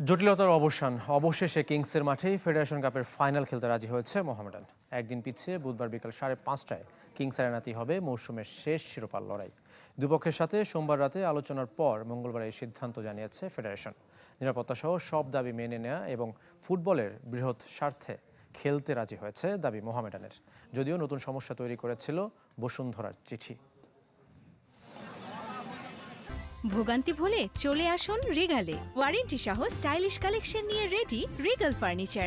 জটিলতার অবসান অবশেষে কিংসের মাঠেই ফেডারেশন কাপের ফাইনাল খেলতে রাজি হয়েছে মোহামেডান। একদিন পিছিয়ে বুধবার বিকাল 5:30টায় কিংস অ্যারেনাতেই হবে মৌসুমের শেষ শিরোপার লড়াই। দুপক্ষের সাথে সোমবার রাতে আলোচনার পর মঙ্গলবার এই সিদ্ধান্ত জানিয়েছে ফেডারেশন। নিরাপত্তা সহ সব দাবি মেনে নেওয়া এবং ফুটবলের বৃহৎ স্বার্থে খেলতে রাজি হয়েছে দাবি মোহামেডানের, যদিও নতুন সমস্যা তৈরি করেছিল বসুন্ধরার চিঠি। ভোগান্তি ভুলে চলে আসুন রিগালে, ওয়ারেন্টি সহ স্টাইলিশ কালেকশন নিয়ে রেডি রিগাল ফার্নিচার।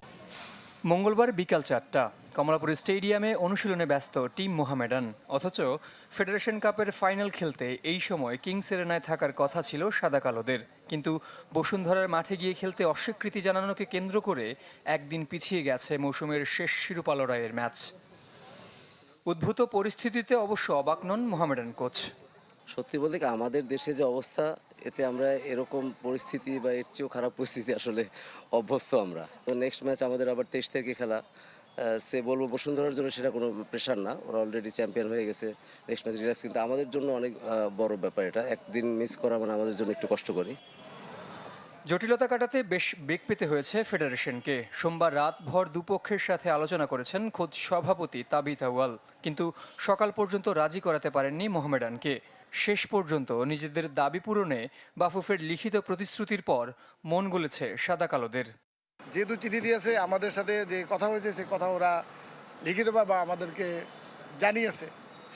মঙ্গলবার বিকাল 4টা কমলাপুর স্টেডিয়ামে অনুশীলনে ব্যস্ত টিম মোহামেডান, অথচ ফেডারেশন কাপের ফাইনাল খেলতে এই সময় কিংস এরেনায় থাকার কথা ছিল সাদা কালোদের। কিন্তু বসুন্ধরার মাঠে গিয়ে খেলতে অস্বীকৃতি জানানোকে কেন্দ্র করে একদিন পিছিয়ে গেছে মৌসুমের শেষ শিরোপা লড়াইয়ের ম্যাচ। উদ্ভূত পরিস্থিতিতে অবশ্য অবাক নন মোহামেডান কোচ। সত্যি বলতে কি, আমাদের দেশে যে অবস্থা, এতে আমরা এরকম পরিস্থিতি বা এর চেয়েও খারাপ পরিস্থিতি আসলে অভ্যস্ত আমরা। তো নেক্সট ম্যাচ আমাদের আবার 23 তারিখে খেলা। সে বলবো বসুন্ধরার জন্য সেটা কোনো প্রেশার না, ওরা অলরেডি চ্যাম্পিয়ন হয়ে গেছে। নেক্সট ম্যাচ রিল্যাক্স, কিন্তু আমাদের জন্য অনেক বড় ব্যাপার এটা। একদিন মিস করা মানে আমাদের জন্য একটু কষ্ট করি। জটিলতা কাটাতে বেশ বেগ পেতে হয়েছে ফেডারেশনকে। সোমবার রাতভর দুপক্ষের সাথে আলোচনা করেছেন খোদ সভাপতি তাবিথ আউয়াল, কিন্তু সকাল পর্যন্ত রাজি করাতে পারেননি মোহামেডানকে। শেষ পর্যন্ত নিজেদের দাবি পূরণে বাফুফের লিখিত প্রতিশ্রুতির পর মন গলেছে সাদা কালোদের। যেহেতু চিঠি দিয়েছে, আমাদের সাথে যে কথা হয়েছে সে কথা ওরা লিখিতভাবে আমাদেরকে জানিয়েছে,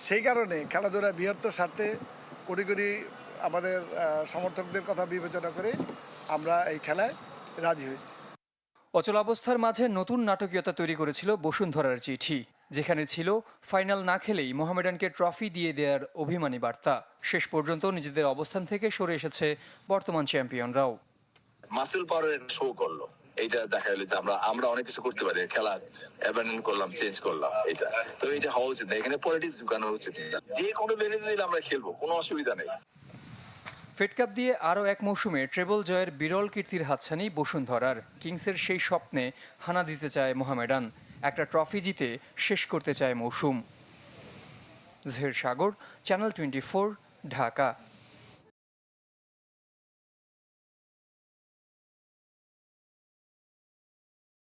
সেই কারণে খেলাধুলার বৃহত্তর স্বার্থে কোটি কোটি আমাদের সমর্থকদের কথা বিবেচনা করে আমরা এই খেলায় রাজি হয়েছি। অচলাবস্থার মাঝে নতুন নাটকীয়তা তৈরি করেছিল বসুন্ধরার চিঠি, যেখানে ছিল ফাইনাল না খেলেই মোহামেডানকে ট্রফি দিয়ে দেওয়ার অভিমানী বার্তা। শেষ পর্যন্ত নিজেদের অবস্থান থেকে সরে এসেছে বর্তমান চ্যাম্পিয়নরাও। মাসুল পাওয়ার শো করলো, এইটা দেখা গেল যে আমরা অনেক কিছু করতে পারি, খেলা অ্যাবান্ডন করলাম, চেঞ্জ করলাম। এটা হওয়া উচিত না, এখানে পলিটিক্স ঢুকানো উচিত না। যে কোনো বেঁধে দিলে আমরা খেলবো, কোনো অসুবিধা নেই। ফেড কাপ দিয়ে আরও এক মৌসুমে ট্রেবল জয়ের বিরল কীর্তির হাতছানি বসুন্ধরার। কিংসের সেই স্বপ্নে হানা দিতে চায় মোহামেডান, একটা ট্রফি জিতে শেষ করতে চায় মৌসুম। জহের সাগর, চ্যানেল 24, ঢাকা।